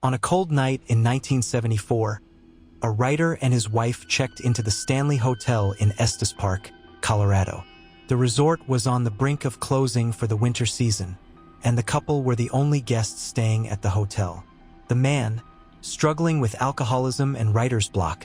On a cold night in 1974, a writer and his wife checked into the Stanley Hotel in Estes Park, Colorado. The resort was on the brink of closing for the winter season, and the couple were the only guests staying at the hotel. The man, struggling with alcoholism and writer's block,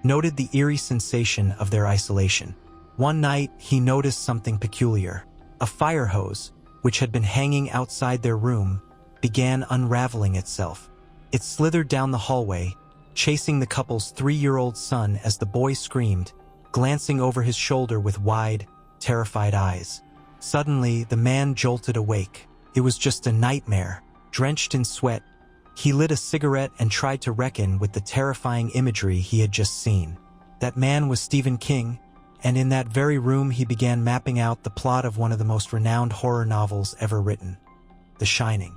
noted the eerie sensation of their isolation. One night, he noticed something peculiar. A fire hose, which had been hanging outside their room, began unraveling itself. It slithered down the hallway, chasing the couple's 3-year-old son as the boy screamed, glancing over his shoulder with wide, terrified eyes. Suddenly, the man jolted awake. It was just a nightmare. Drenched in sweat, he lit a cigarette and tried to reckon with the terrifying imagery he had just seen. That man was Stephen King, and in that very room he began mapping out the plot of one of the most renowned horror novels ever written, The Shining.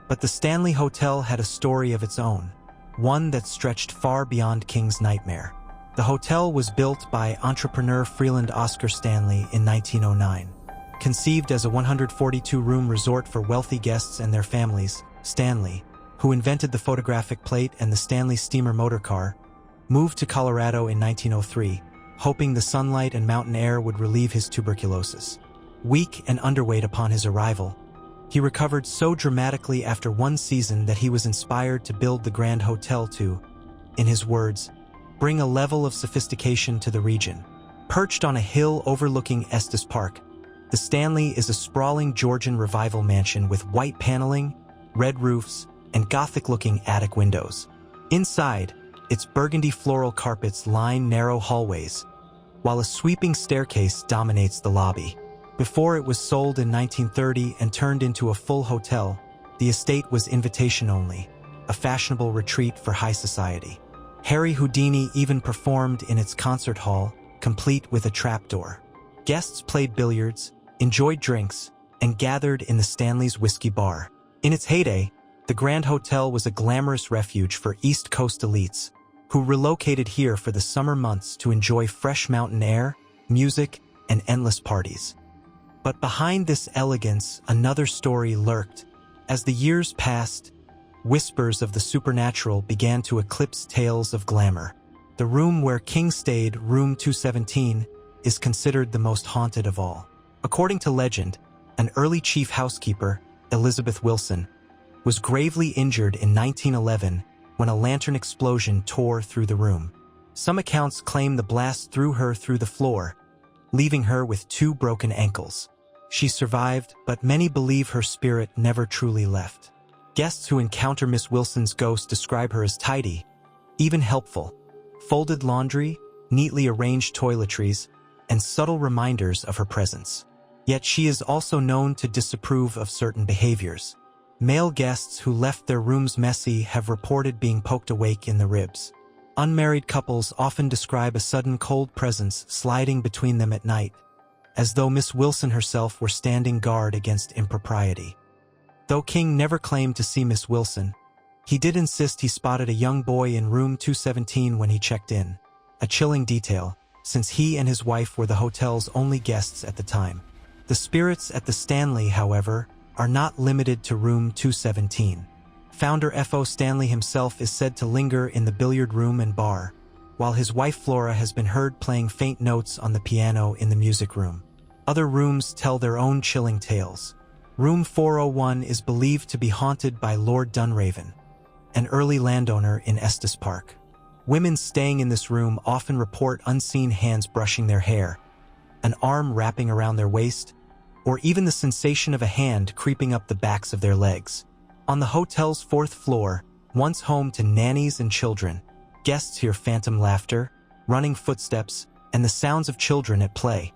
But the Stanley Hotel had a story of its own, one that stretched far beyond King's nightmare. The hotel was built by entrepreneur Freeland Oscar Stanley in 1909. Conceived as a 142-room resort for wealthy guests and their families, Stanley, who invented the photographic plate and the Stanley steamer motorcar, moved to Colorado in 1903, hoping the sunlight and mountain air would relieve his tuberculosis. Weak and underweight upon his arrival, he recovered so dramatically after one season that he was inspired to build the Grand Hotel to, in his words, bring a level of sophistication to the region. Perched on a hill overlooking Estes Park, the Stanley is a sprawling Georgian revival mansion with white paneling, red roofs, and Gothic-looking attic windows. Inside, its burgundy floral carpets line narrow hallways, while a sweeping staircase dominates the lobby. Before it was sold in 1930 and turned into a full hotel, the estate was invitation only, a fashionable retreat for high society. Harry Houdini even performed in its concert hall, complete with a trapdoor. Guests played billiards, enjoyed drinks, and gathered in the Stanley's whiskey bar. In its heyday, the Grand Hotel was a glamorous refuge for East Coast elites, who relocated here for the summer months to enjoy fresh mountain air, music, and endless parties. But behind this elegance, another story lurked. As the years passed, whispers of the supernatural began to eclipse tales of glamour. The room where King stayed, room 217, is considered the most haunted of all. According to legend, an early chief housekeeper, Elizabeth Wilson, was gravely injured in 1911 when a lantern explosion tore through the room. Some accounts claim the blast threw her through the floor, leaving her with 2 broken ankles. She survived, but many believe her spirit never truly left. Guests who encounter Miss Wilson's ghost describe her as tidy, even helpful, folded laundry, neatly arranged toiletries, and subtle reminders of her presence. Yet she is also known to disapprove of certain behaviors. Male guests who left their rooms messy have reported being poked awake in the ribs. Unmarried couples often describe a sudden cold presence sliding between them at night, as though Miss Wilson herself were standing guard against impropriety. Though King never claimed to see Miss Wilson, he did insist he spotted a young boy in room 217 when he checked in, a chilling detail, since he and his wife were the hotel's only guests at the time. The spirits at the Stanley, however, are not limited to room 217. Founder F.O. Stanley himself is said to linger in the billiard room and bar, while his wife Flora has been heard playing faint notes on the piano in the music room. Other rooms tell their own chilling tales. Room 401 is believed to be haunted by Lord Dunraven, an early landowner in Estes Park. Women staying in this room often report unseen hands brushing their hair, an arm wrapping around their waist, or even the sensation of a hand creeping up the backs of their legs. On the hotel's 4th floor, once home to nannies and children, guests hear phantom laughter, running footsteps, and the sounds of children at play.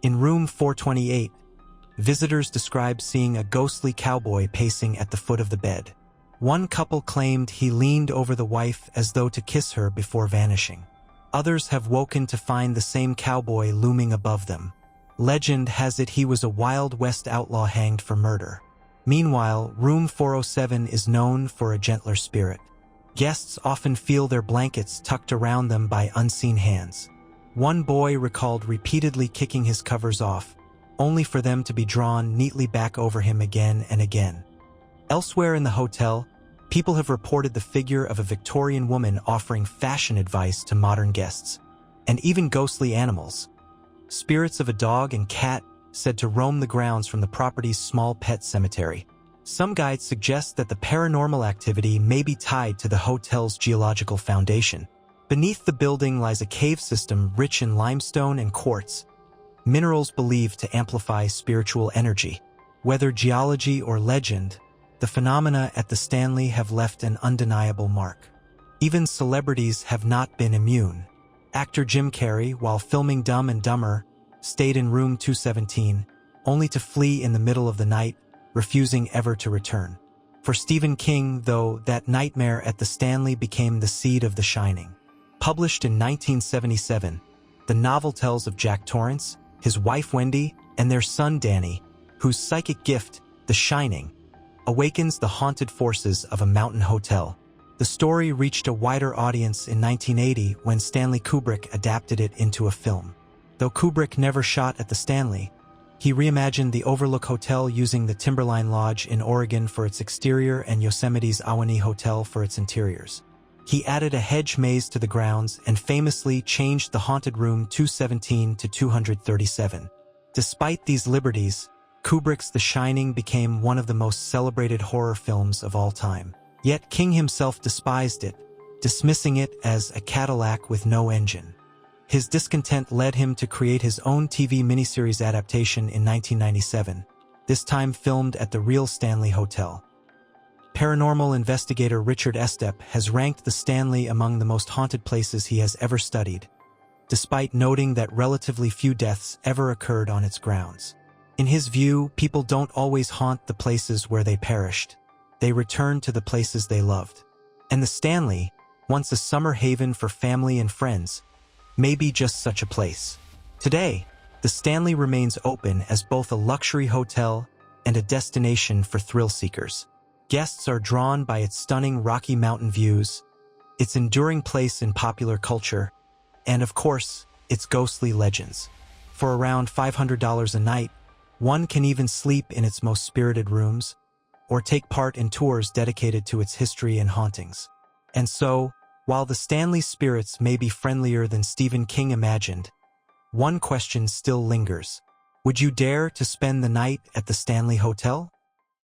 In room 428, visitors describe seeing a ghostly cowboy pacing at the foot of the bed. One couple claimed he leaned over the wife as though to kiss her before vanishing. Others have woken to find the same cowboy looming above them. Legend has it he was a Wild West outlaw hanged for murder. Meanwhile, room 407 is known for a gentler spirit. Guests often feel their blankets tucked around them by unseen hands. One boy recalled repeatedly kicking his covers off, only for them to be drawn neatly back over him again and again. Elsewhere in the hotel, people have reported the figure of a Victorian woman offering fashion advice to modern guests, and even ghostly animals. Spirits of a dog and cat said to roam the grounds from the property's small pet cemetery. Some guides suggest that the paranormal activity may be tied to the hotel's geological foundation. Beneath the building lies a cave system rich in limestone and quartz, minerals believed to amplify spiritual energy. Whether geology or legend, the phenomena at the Stanley have left an undeniable mark. Even celebrities have not been immune. Actor Jim Carrey, while filming Dumb and Dumber, stayed in room 217, only to flee in the middle of the night, refusing ever to return. For Stephen King, though, that nightmare at the Stanley became the seed of The Shining. Published in 1977, the novel tells of Jack Torrance, his wife Wendy, and their son Danny, whose psychic gift, The Shining, awakens the haunted forces of a mountain hotel. The story reached a wider audience in 1980 when Stanley Kubrick adapted it into a film. Though Kubrick never shot at the Stanley, he reimagined the Overlook Hotel using the Timberline Lodge in Oregon for its exterior and Yosemite's Ahwahnee Hotel for its interiors. He added a hedge maze to the grounds and famously changed the haunted room 217 to 237. Despite these liberties, Kubrick's The Shining became one of the most celebrated horror films of all time. Yet King himself despised it, dismissing it as a Cadillac with no engine. His discontent led him to create his own TV miniseries adaptation in 1997, this time filmed at the real Stanley Hotel. Paranormal investigator Richard Estep has ranked the Stanley among the most haunted places he has ever studied, despite noting that relatively few deaths ever occurred on its grounds. In his view, people don't always haunt the places where they perished. They return to the places they loved. And the Stanley, once a summer haven for family and friends, may be just such a place. Today, the Stanley remains open as both a luxury hotel and a destination for thrill seekers. Guests are drawn by its stunning Rocky Mountain views, its enduring place in popular culture, and of course, its ghostly legends. For around $500 a night, one can even sleep in its most spirited rooms, or take part in tours dedicated to its history and hauntings. And so, while the Stanley spirits may be friendlier than Stephen King imagined, one question still lingers. Would you dare to spend the night at the Stanley Hotel?